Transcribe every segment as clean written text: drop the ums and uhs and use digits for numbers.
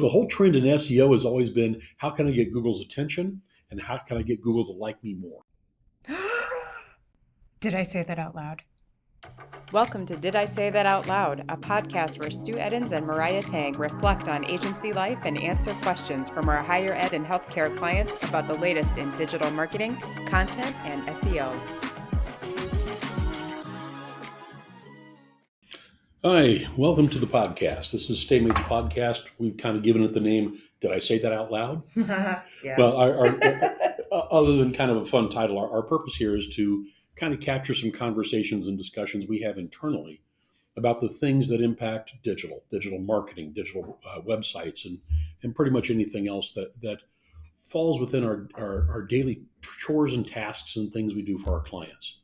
The whole trend in SEO has always been, how can I get Google's attention and how can I get Google to like me more? Did I say that out loud? Welcome to Did I Say That Out Loud, a podcast where Stu Eddins and Mariah Tang reflect on agency life and answer questions from our higher ed and healthcare clients about the latest in digital marketing, content, and SEO. Hi, welcome to the podcast. This is Stay Mates Podcast. We've kind of given it the name, Did I Say That Out Loud? Yeah. Well, other than kind of a fun title, our purpose here is to kind of capture some conversations and discussions we have internally about the things that impact digital marketing, digital websites, and pretty much anything else that falls within our daily chores and tasks and things we do for our clients.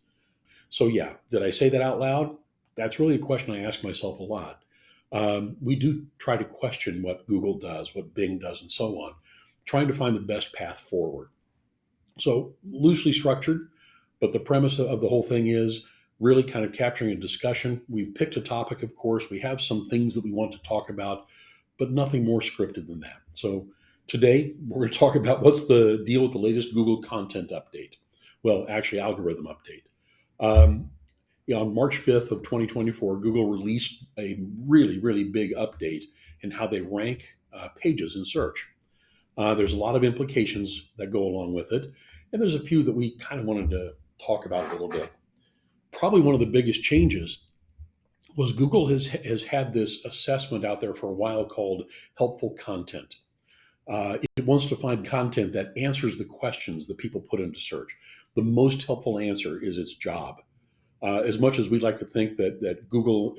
So yeah, did I say that out loud? That's really a question I ask myself a lot. We do try to question what Google does, what Bing does, and so on, trying to find the best path forward. So loosely structured, but the premise of the whole thing is really kind of capturing a discussion. We've picked a topic, of course. We have some things that we want to talk about, but nothing more scripted than that. So today, we're going to talk about what's the deal with the latest Google content update. Well, actually, algorithm update. On March 5th of 2024, Google released a really, really big update in how they rank pages in search. There's a lot of implications that go along with it, and there's a few that we kind of wanted to talk about a little bit. Probably one of the biggest changes was Google has had this assessment out there for a while called helpful content. It wants to find content that answers the questions that people put into search. The most helpful answer is its job. As much as we'd like to think that Google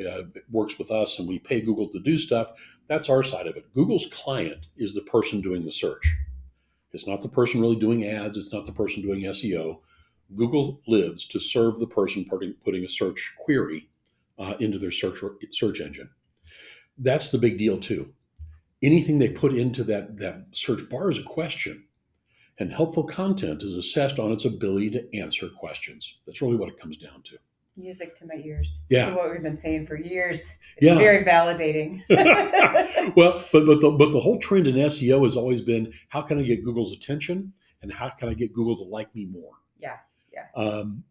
works with us and we pay Google to do stuff, that's our side of it. Google's client is the person doing the search. It's not the person really doing ads. It's not the person doing SEO. Google lives to serve the person putting a search query into their search engine. That's the big deal too. Anything they put into that search bar is a question. And helpful content is assessed on its ability to answer questions. That's really what it comes down to. Music to my ears. Yeah. This is what we've been saying for years. It's very validating. Well, but the whole trend in SEO has always been, how can I get Google's attention and how can I get Google to like me more? Yeah. And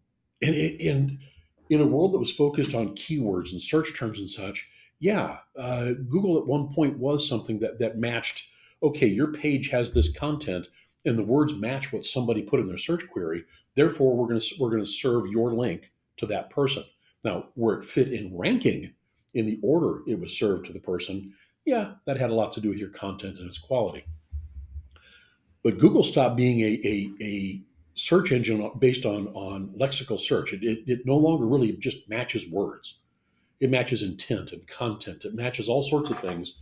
in a world that was focused on keywords and search terms and such, Google at one point was something that matched, okay, your page has this content and the words match what somebody put in their search query. Therefore, we're going to serve your link to that person. Now, where it fit in ranking in the order it was served to the person, that had a lot to do with your content and its quality. But Google stopped being a search engine based on lexical search. It no longer really just matches words. It matches intent and content. It matches all sorts of things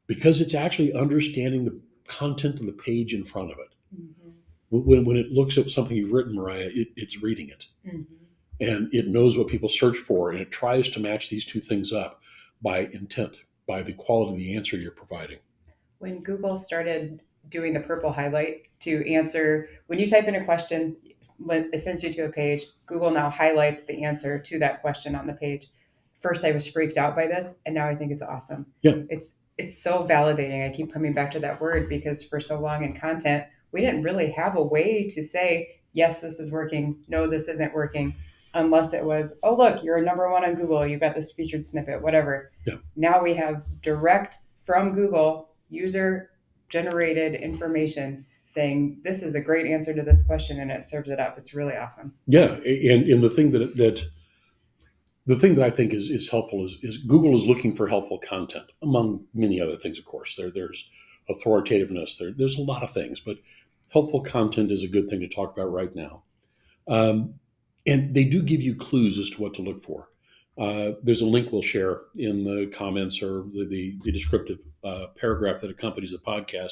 because it's actually understanding the content of the page in front of it. Mm-hmm. When it looks at something you've written, Mariah, it's reading it. Mm-hmm. And it knows what people search for, and it tries to match these two things up by intent, by the quality of the answer you're providing. When Google started doing the purple highlight to answer, when you type in a question, it sends you to a page, Google now highlights the answer to that question on the page. First, I was freaked out by this, and now I think it's awesome. Yeah. It's so validating. I keep coming back to that word because for so long in content, we didn't really have a way to say, yes, this is working. No, this isn't working. Unless it was, oh, look, you're number one on Google. You got this featured snippet, whatever. Yeah. Now we have direct from Google user generated information saying this is a great answer to this question, and it serves it up. It's really awesome. Yeah. And the thing that I think is helpful is Google is looking for helpful content, among many other things, of course. There's authoritativeness. There's a lot of things, but helpful content is a good thing to talk about right now. And they do give you clues as to what to look for. There's a link we'll share in the comments or the descriptive paragraph that accompanies the podcast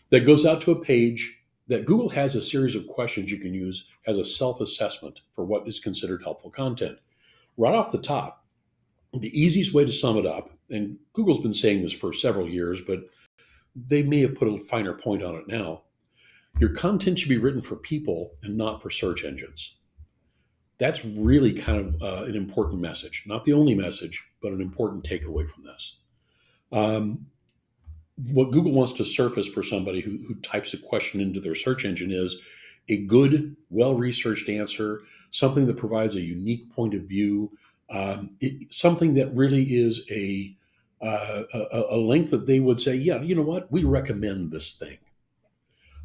that goes out to a page that Google has a series of questions you can use as a self-assessment for what is considered helpful content. Right off the top, the easiest way to sum it up, and Google's been saying this for several years, but they may have put a finer point on it now. Your content should be written for people and not for search engines. That's really kind of an important message. Not the only message, but an important takeaway from this. what Google wants to surface for somebody who types a question into their search engine is a good, well-researched answer, something that provides a unique point of view, something that really is a link that they would say, yeah, you know what, we recommend this thing.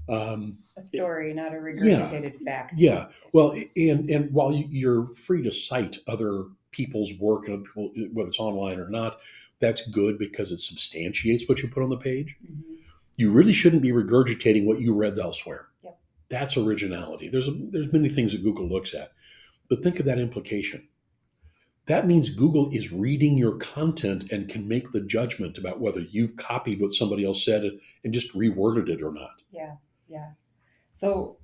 A story, not a Yeah, regurgitated fact. yeah. Well, and while you're free to cite other people's work, and people, whether it's online or not, that's good because it substantiates what you put on the page. Mhm. You really shouldn't be regurgitating what you read elsewhere. Yep. That's originality. There's many things that Google looks at, but think of that implication. That means Google is reading your content and can make the judgment about whether you've copied what somebody else said and just reworded it or not. Yeah, yeah. So,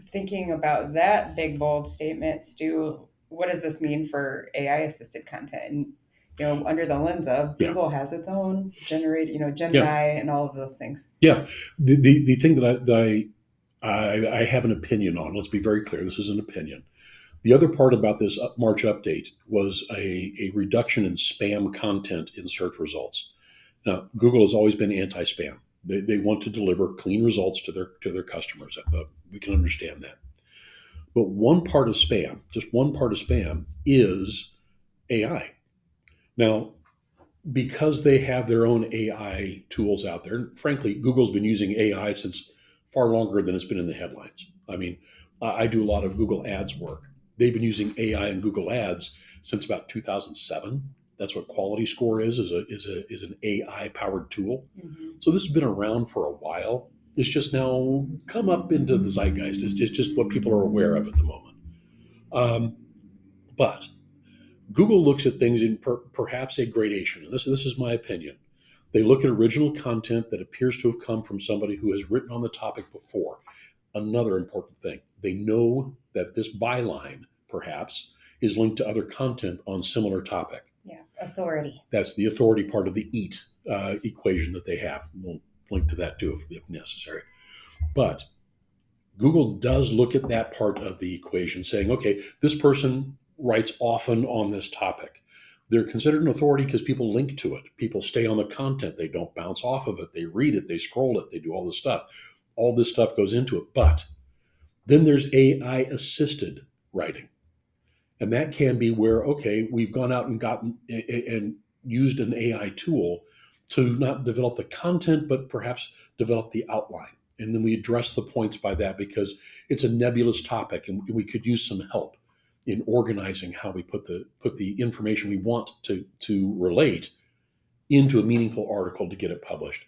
thinking about that big bold statement, Stu, what does this mean for AI assisted content? And under the lens of Yeah, Google has its own generate, yeah, Gemini and all of those things. yeah. The thing that I have an opinion on. Let's be very clear. This is an opinion. The other part about this March update was a reduction in spam content in search results. Now, Google has always been anti-spam. They want to deliver clean results to their customers. We can understand that. But one part of spam, just one part of spam, is AI. Now, because they have their own AI tools out there, and frankly, Google's been using AI since far longer than it's been in the headlines. I mean, I do a lot of Google Ads work. They've been using AI in Google Ads since about 2007. That's what Quality Score is an AI powered tool. Mm-hmm. So this has been around for a while. It's just now come up into the zeitgeist. It's just what people are aware of at the moment. But Google looks at things in perhaps a gradation. And this is my opinion. They look at original content that appears to have come from somebody who has written on the topic before. Another important thing, they know that this byline, perhaps, is linked to other content on similar topic. Yeah, authority. That's the authority part of the EAT equation that they have. We'll link to that too if necessary. But Google does look at that part of the equation, saying, okay, this person writes often on this topic. They're considered an authority because people link to it. People stay on the content. They don't bounce off of it. They read it. They scroll it. They do all this stuff. All this stuff goes into it. But then there's AI assisted writing. And that can be where, okay, we've gone out and gotten and used an AI tool to not develop the content, but perhaps develop the outline. And then we address the points by that because it's a nebulous topic and we could use some help in organizing how we put the information we want to relate into a meaningful article to get it published.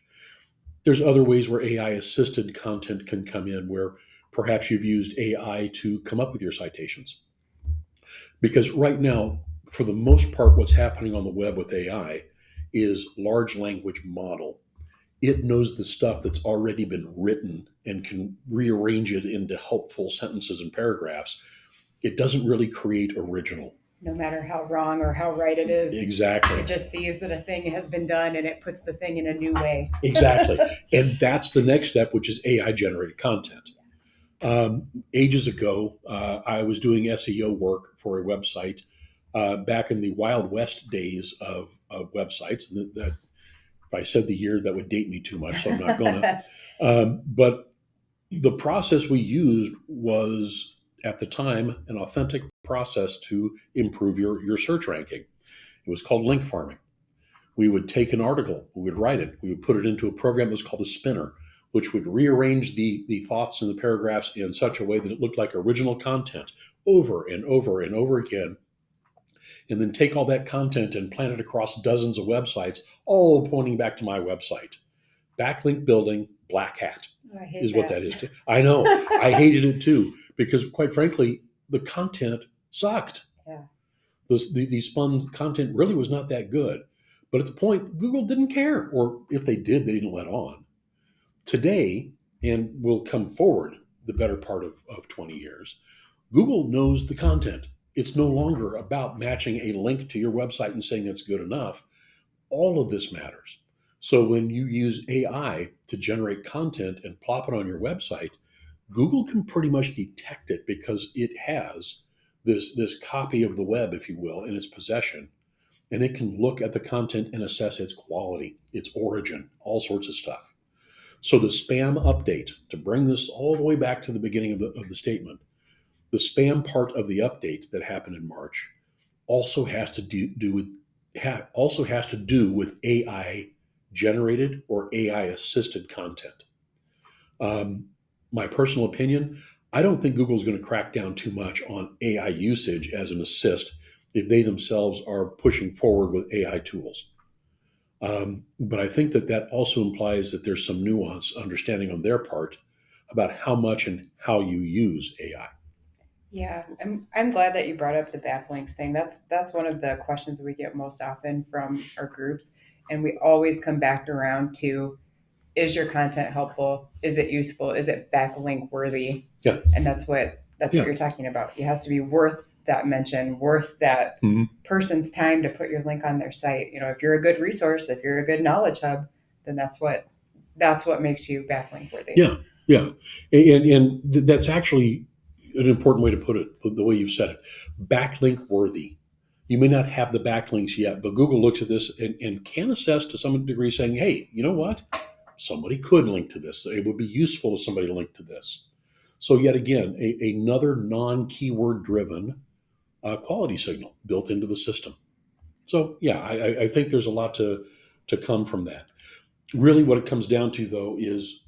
There's other ways where AI assisted content can come in where perhaps you've used AI to come up with your citations. Because right now, for the most part, what's happening on the web with AI is large language model. It knows the stuff that's already been written and can rearrange it into helpful sentences and paragraphs. It doesn't really create original. No matter how wrong or how right it is. Exactly. It just sees that a thing has been done and it puts the thing in a new way. Exactly. And that's the next step, which is AI generated content. Ages ago, I was doing SEO work for a website back in the Wild West days of websites. That if I said the year, that would date me too much, so I'm not going to. But the process we used was, at the time, an authentic process to improve your search ranking. It was called link farming. We would take an article, we would write it, we would put it into a program that was called a spinner, which would rearrange the thoughts and the paragraphs in such a way that it looked like original content over and over and over again, and then take all that content and plant it across dozens of websites, all pointing back to my website. Backlink building, black hat is what that is. I know. I hated it too, because quite frankly, the content sucked. Yeah. The spun content really was not that good. But at the point, Google didn't care, or if they did, they didn't let on. Today, and will come forward the better part of 20 years, Google knows the content. It's no longer about matching a link to your website and saying that's good enough. All of this matters. So when you use AI to generate content and plop it on your website, Google can pretty much detect it because it has this copy of the web, if you will, in its possession. and it can look at the content and assess its quality, its origin, all sorts of stuff. So the spam update, to bring this all the way back to the beginning of the statement, the spam part of the update that happened in March also has to do with AI generated or AI assisted content. My personal opinion, I don't think Google's going to crack down too much on AI usage as an assist if they themselves are pushing forward with AI tools. But I think that also implies that there's some nuance understanding on their part about how much and how you use AI. Yeah, I'm glad that you brought up the backlinks thing. That's one of the questions we get most often from our groups, and we always come back around to: is your content helpful? Is it useful? Is it backlink worthy? Yeah. And that's what Yeah. you're talking about. It has to be worth that mention, worth that person's time to put your link on their site. You know, if you're a good resource, if you're a good knowledge hub, then that's what makes you backlink worthy. Yeah, yeah, and that's actually an important way to put it. The way you've said it, backlink worthy. You may not have the backlinks yet, but Google looks at this and can assess to some degree, saying, "Hey, you know what? Somebody could link to this. It would be useful if somebody linked to this." So yet again, another non-keyword driven quality signal built into the system. So yeah, I think there's a lot to come from that. Really, what it comes down to, though, is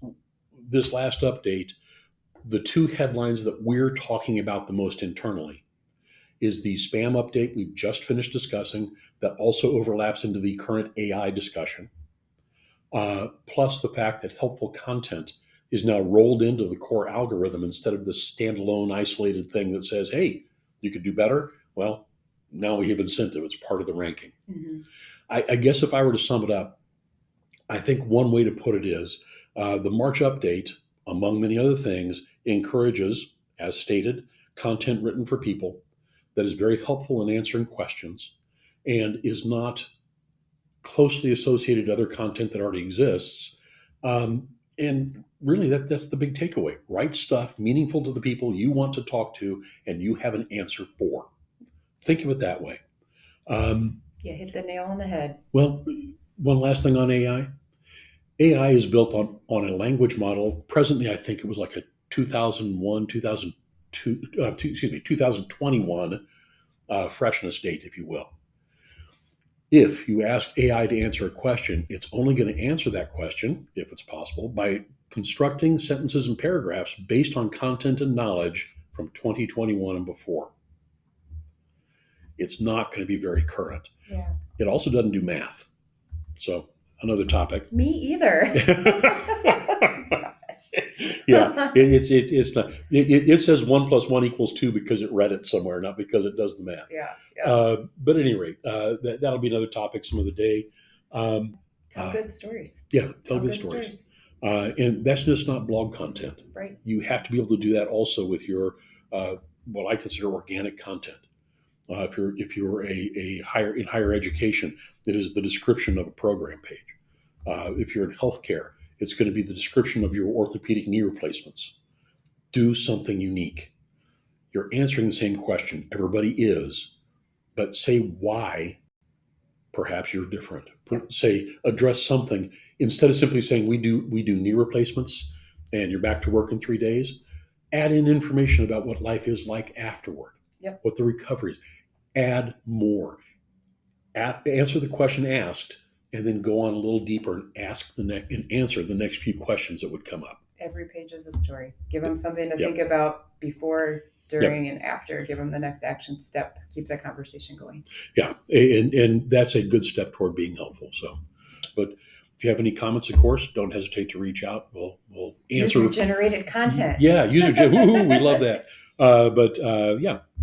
this last update. The two headlines that we're talking about the most internally is the spam update we've just finished discussing that also overlaps into the current AI discussion, plus the fact that helpful content is now rolled into the core algorithm instead of this standalone isolated thing that says, hey, you could do better. Well, now we have incentive. It's part of the ranking. Mm-hmm. I guess if I were to sum it up, I think one way to put it is the March update, among many other things, encourages, as stated, content written for people that is very helpful in answering questions and is not closely associated to other content that already exists. And really, that's the big takeaway. Write stuff meaningful to the people you want to talk to and you have an answer for. Think of it that way. You hit the nail on the head. Well, one last thing on AI. AI is built on a language model. Presently, I think it was like a 2021 freshness date, if you will. If you ask AI to answer a question, it's only going to answer that question, if it's possible, by constructing sentences and paragraphs based on content and knowledge from 2021 and before. It's not going to be very current. Yeah. It also doesn't do math. So another topic. Me either. Yeah, it's not. It says 1 + 1 = 2 because it read it somewhere, not because it does the math. Yeah. But at any rate, that'll be another topic some other day. Tell good stories. Yeah, tell good stories. And that's just not blog content. Right. You have to be able to do that also with your what I consider organic content. If you're in higher education, it is the description of a program page. If you're in healthcare, it's going to be the description of your orthopedic knee replacements. Do something unique. You're answering the same question. Everybody is, but say why perhaps you're different. Say, address something instead of simply saying we do knee replacements and you're back to work in 3 days. Add in information about what life is like afterward. Yep. What the recovery is. Add more. Answer the question asked, and then go on a little deeper and answer the next few questions that would come up. Every page is a story. Give them something to think about before, during, and after. Give them the next action step. Keep that conversation going. Yeah, and that's a good step toward being helpful. So, but if you have any comments, of course, don't hesitate to reach out. We'll answer. User-generated content. Yeah, user-generated. We love that. But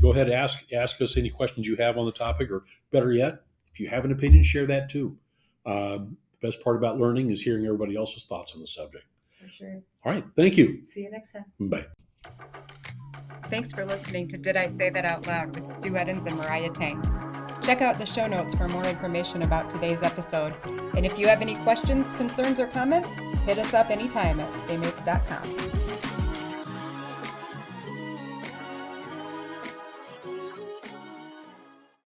go ahead, ask us any questions you have on the topic, or better yet, if you have an opinion, share that too. The best part about learning is hearing everybody else's thoughts on the subject. For sure. All right, thank you. See you next time. Bye. Thanks for listening to Did I Say That Out Loud with Stu Eddins and Mariah Tang. Check out the show notes for more information about today's episode. And if you have any questions, concerns, or comments, hit us up anytime at staymates.com.